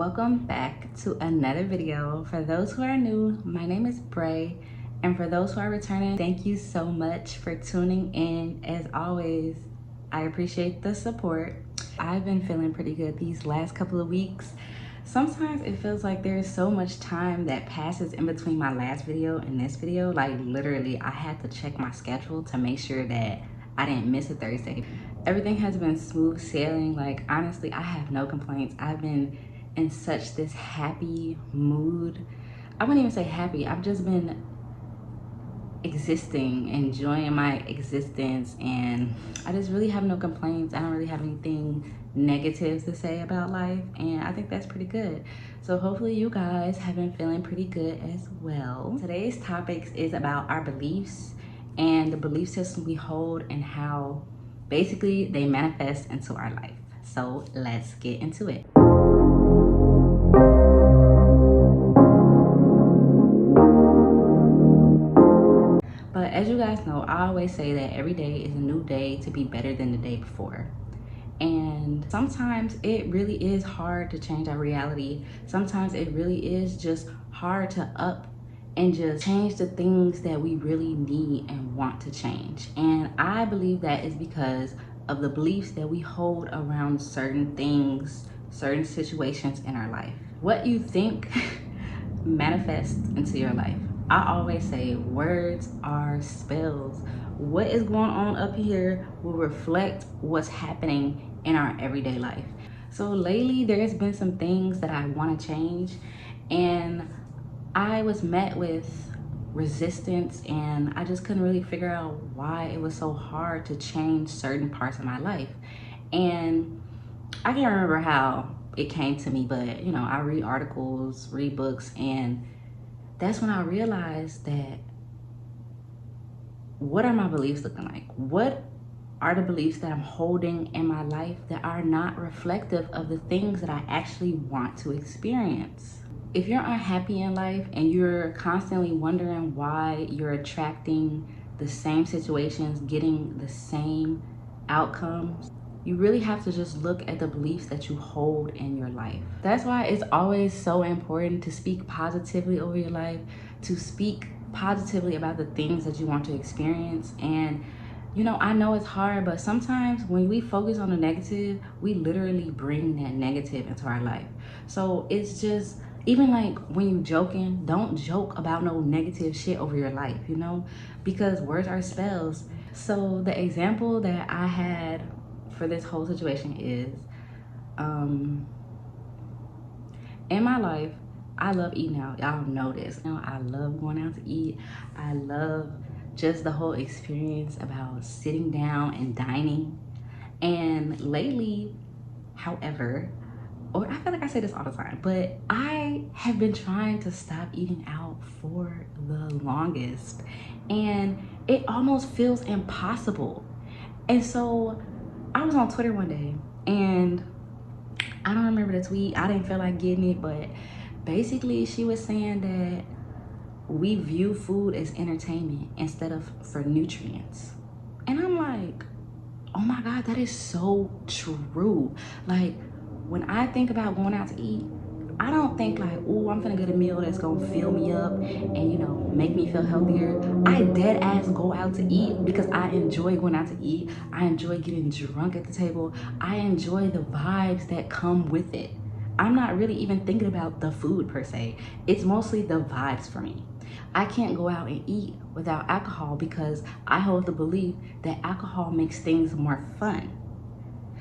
welcome back to another video. For those who are new, my name is Bray, and for those who are returning, thank you so much for tuning in. As always, I appreciate the support. I've been feeling pretty good these last couple of weeks. Sometimes it feels like there's so much time that passes in between my last video and this video. Like literally, I had to check my schedule to make sure that I didn't miss a Thursday. Everything has been smooth sailing. Like honestly, I have no complaints. I've been in such this happy mood. I wouldn't even say happy. I've just been existing, enjoying my existence, and I just really have no complaints. I don't really have anything negative to say about life, and I think that's pretty good. So hopefully you guys have been feeling pretty good as well. Today's topic is about our beliefs and the belief system we hold and how basically they manifest into our life. So let's get into it. But as you guys know, I always say that every day is a new day to be better than the day before. And sometimes it really is hard to change our reality. Sometimes it really is just hard to up and just change the things that we really need and want to change. And I believe that is because of the beliefs that we hold around certain things, certain situations in our life. What you think manifests into your life. I always say words are spells. What is going on up here will reflect what's happening in our everyday life. So lately there's been some things that I want to change, and I was met with resistance, and I just couldn't really figure out why it was so hard to change certain parts of my life. And I can't remember how it came to me, but you know, I read articles, read books, and that's when I realized that what are my beliefs looking like? What are the beliefs that I'm holding in my life that are not reflective of the things that I actually want to experience? If you're unhappy in life and you're constantly wondering why you're attracting the same situations, getting the same outcomes, you really have to just look at the beliefs that you hold in your life. That's why it's always so important to speak positively over your life, to speak positively about the things that you want to experience. And you know, I know it's hard, but sometimes when we focus on the negative, we literally bring that negative into our life. So it's just, even like when you joking, don't joke about no negative shit over your life, you know, because words are spells. So the example that I had for this whole situation is, in my life, I love eating out. Y'all know this. You know, I love going out to eat. I love just the whole experience about sitting down and dining. And lately, however, or I feel like I say this all the time, but I have been trying to stop eating out for the longest, and it almost feels impossible. And so I was on Twitter one day, and I don't remember the tweet. I didn't feel like getting it, but basically she was saying that we view food as entertainment instead of for nutrients. And I'm like, oh my God, that is so true. Like when I think about going out to eat, I don't think like, oh, I'm gonna get a meal that's gonna fill me up and, you know, make me feel healthier. I dead ass go out to eat because I enjoy going out to eat. I enjoy getting drunk at the table. I enjoy the vibes that come with it. I'm not really even thinking about the food per se. It's mostly the vibes for me. I can't go out and eat without alcohol because I hold the belief that alcohol makes things more fun.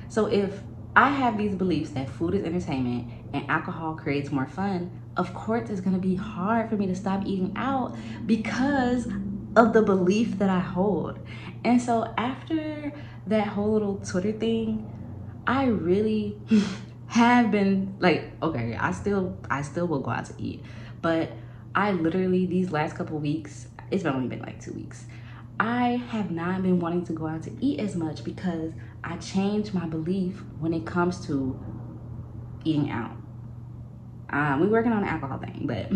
So if I have these beliefs that food is entertainment and alcohol creates more fun, of course it's gonna be hard for me to stop eating out because of the belief that I hold. And so after that whole little Twitter thing, I really have been like, okay, I still will go out to eat, but I literally, these last couple weeks, it's only been like 2 weeks, I have not been wanting to go out to eat as much because I changed my belief when it comes to eating out. We're working on the alcohol thing, but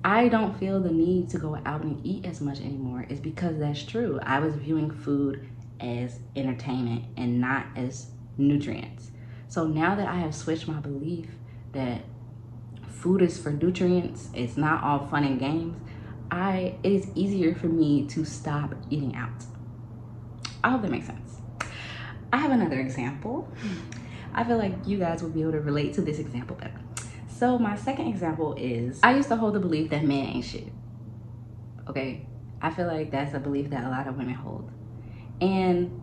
I don't feel the need to go out and eat as much anymore. It's because that's true. I was viewing food as entertainment and not as nutrients. So now that I have switched my belief that food is for nutrients, it's not all fun and games, it is easier for me to stop eating out. I hope that makes sense. I have another example. I feel like you guys will be able to relate to this example better. So my second example is, I used to hold the belief that men ain't shit. Okay? I feel like that's a belief that a lot of women hold. And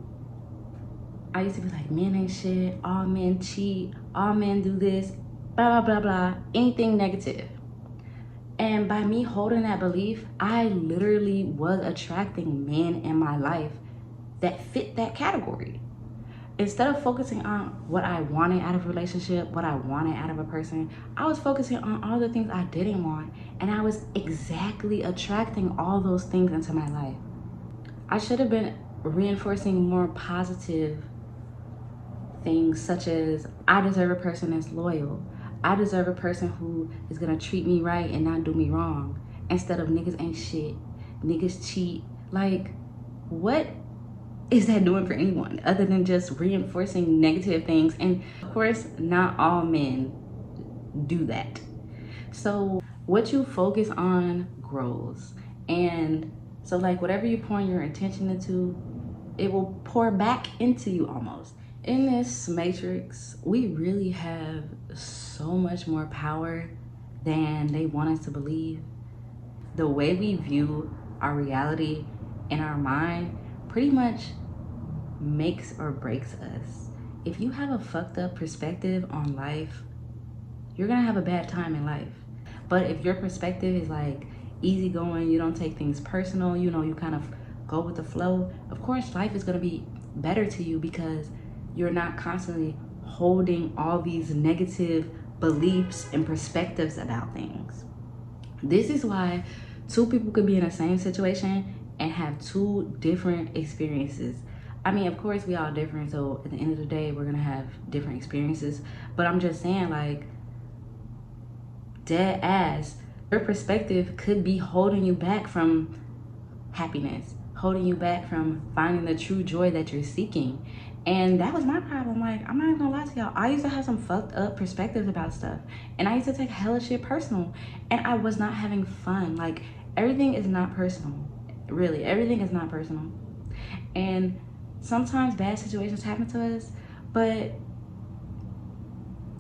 I used to be like, men ain't shit, all men cheat, all men do this, blah, blah, blah, blah, anything negative. And by me holding that belief, I literally was attracting men in my life that fit that category. Instead of focusing on what I wanted out of a relationship, what I wanted out of a person, I was focusing on all the things I didn't want. And I was exactly attracting all those things into my life. I should have been reinforcing more positive things, such as I deserve a person that's loyal. I deserve a person who is gonna treat me right and not do me wrong. Instead of niggas ain't shit, niggas cheat. Like, what is that doing for anyone other than just reinforcing negative things? And of course, not all men do that. So what you focus on grows. And so like whatever you pour your attention into, it will pour back into you almost. In this matrix, we really have so much more power than they want us to believe. The way we view our reality in our mind pretty much makes or breaks us. If you have a fucked up perspective on life, you're gonna have a bad time in life. But if your perspective is like easygoing, you don't take things personal, you know, you kind of go with the flow, of course life is gonna be better to you because you're not constantly holding all these negative beliefs and perspectives about things. This is why two people could be in the same situation and have two different experiences. I mean, of course we all different, so at the end of the day we're gonna have different experiences, but I'm just saying, like, dead ass, your perspective could be holding you back from happiness, holding you back from finding the true joy that you're seeking. And that was my problem. Like, I'm not even gonna lie to y'all, I used to have some fucked up perspectives about stuff, and I used to take hella shit personal, and I was not having fun. Like, everything is not personal. Really, everything is not personal. And sometimes bad situations happen to us, but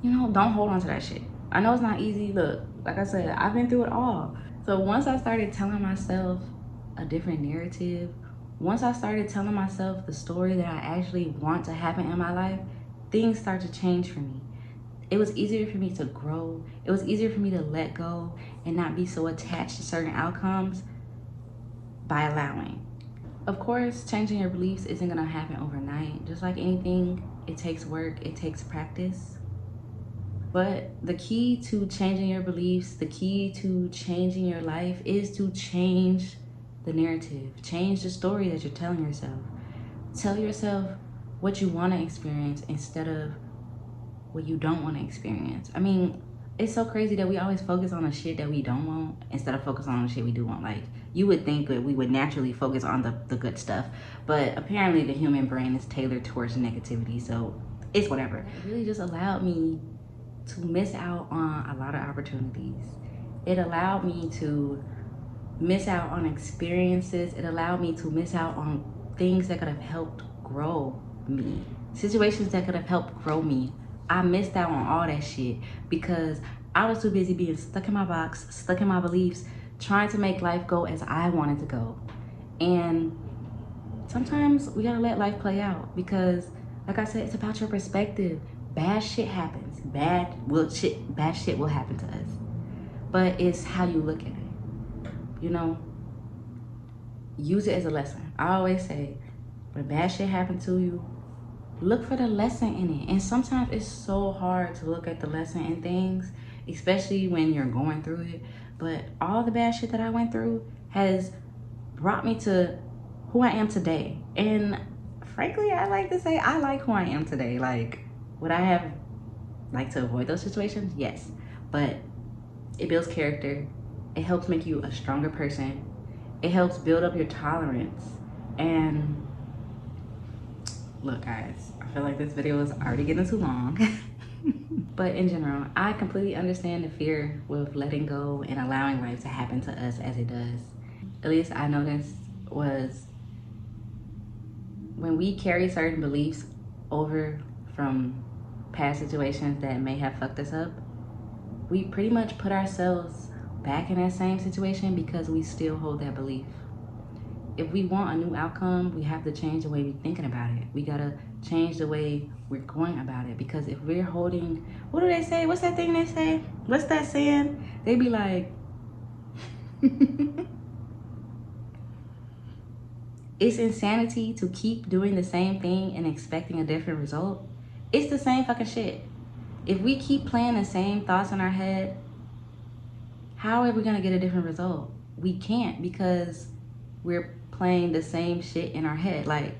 you know, don't hold on to that shit. I know it's not easy. Look, like I said, I've been through it all. So once I started telling myself a different narrative, once I started telling myself the story that I actually want to happen in my life, things start to change for me. It was easier for me to grow. It was easier for me to let go and not be so attached to certain outcomes by allowing. Of course, changing your beliefs isn't gonna happen overnight. Just like anything, it takes work, it takes practice. But the key to changing your beliefs, the key to changing your life is to change the narrative, change the story that you're telling yourself. Tell yourself what you want to experience instead of what you don't want to experience. I mean, it's so crazy that we always focus on the shit that we don't want instead of focusing on the shit we do want. Like, you would think that we would naturally focus on the good stuff, but apparently the human brain is tailored towards negativity, so it's whatever. It really just allowed me to miss out on a lot of opportunities. It allowed me to miss out on experiences. It allowed me to miss out on things that could have helped grow me, situations that could have helped grow me. I missed out on all that shit because I was too busy being stuck in my box, stuck in my beliefs, trying to make life go as I wanted to go. And sometimes we gotta let life play out because, like I said, it's about your perspective. Bad shit happens. Bad shit will happen to us. But it's how you look at it. You know, use it as a lesson. I always say, when bad shit happens to you, look for the lesson in it. And sometimes it's so hard to look at the lesson in things, especially when you're going through it. But all the bad shit that I went through has brought me to who I am today. And frankly, I like to say I like who I am today. Like, would I have liked to avoid those situations? Yes. But it builds character. It helps make you a stronger person. It helps build up your tolerance. And Look guys, I feel like this video is already getting too long. But in general, I completely understand the fear with letting go and allowing life to happen to us as it does. At least I noticed was when we carry certain beliefs over from past situations that may have fucked us up, we pretty much put ourselves back in that same situation because we still hold that belief. If we want a new outcome, we have to change the way we're thinking about it. We gotta change the way we're going about it, because if we're holding, what do they say? What's that thing they say? What's that saying? They be like, it's insanity to keep doing the same thing and expecting a different result. It's the same fucking shit. If we keep playing the same thoughts in our head, how are we gonna get a different result? We can't, because we're playing the same shit in our head. Like,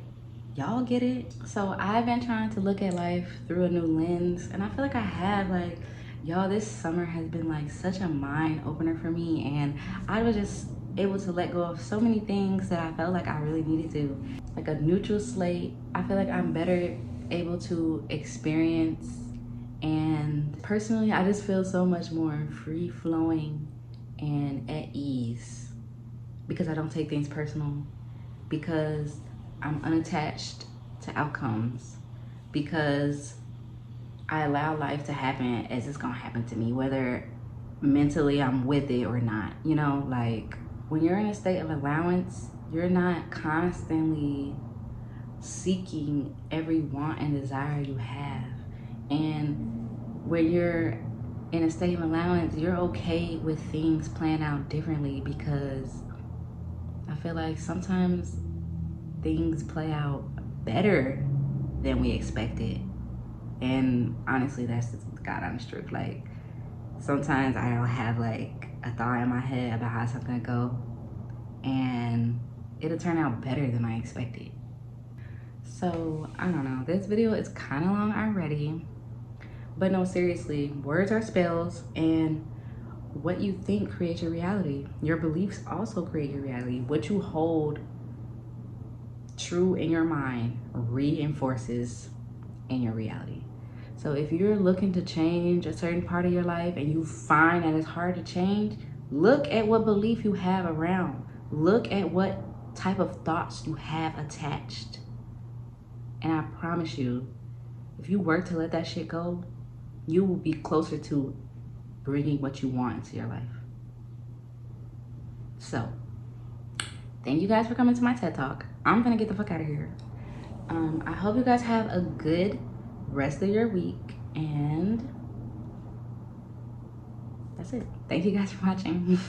y'all get it? So I've been trying to look at life through a new lens, and I feel like I have. Like, y'all, this summer has been like such a mind opener for me, and I was just able to let go of so many things that I felt like I really needed to. Like a neutral slate. I feel like I'm better able to experience, and personally I just feel so much more free flowing and at ease because I don't take things personal, because I'm unattached to outcomes, because I allow life to happen as it's gonna happen to me, whether mentally I'm with it or not. You know, like when you're in a state of allowance, you're not constantly seeking every want and desire you have. And when you're in a state of allowance, you're okay with things playing out differently, because I feel like sometimes things play out better than we expected. And honestly, that's the God honest truth. Like, sometimes I'll have like a thought in my head about how something will go, and it'll turn out better than I expected. So I don't know, this video is kind of long already, but no, seriously, words are spells, and what you think creates your reality. Your beliefs also create your reality. What you hold true in your mind reinforces in your reality. So if you're looking to change a certain part of your life and you find that it's hard to change, look at what belief you have around. Look at what type of thoughts you have attached. And I promise you, if you work to let that shit go, you will be closer to bringing what you want into your life. So, thank you guys for coming to my TED Talk. I'm gonna get the fuck out of here. I hope you guys have a good rest of your week, and that's it. Thank you guys for watching.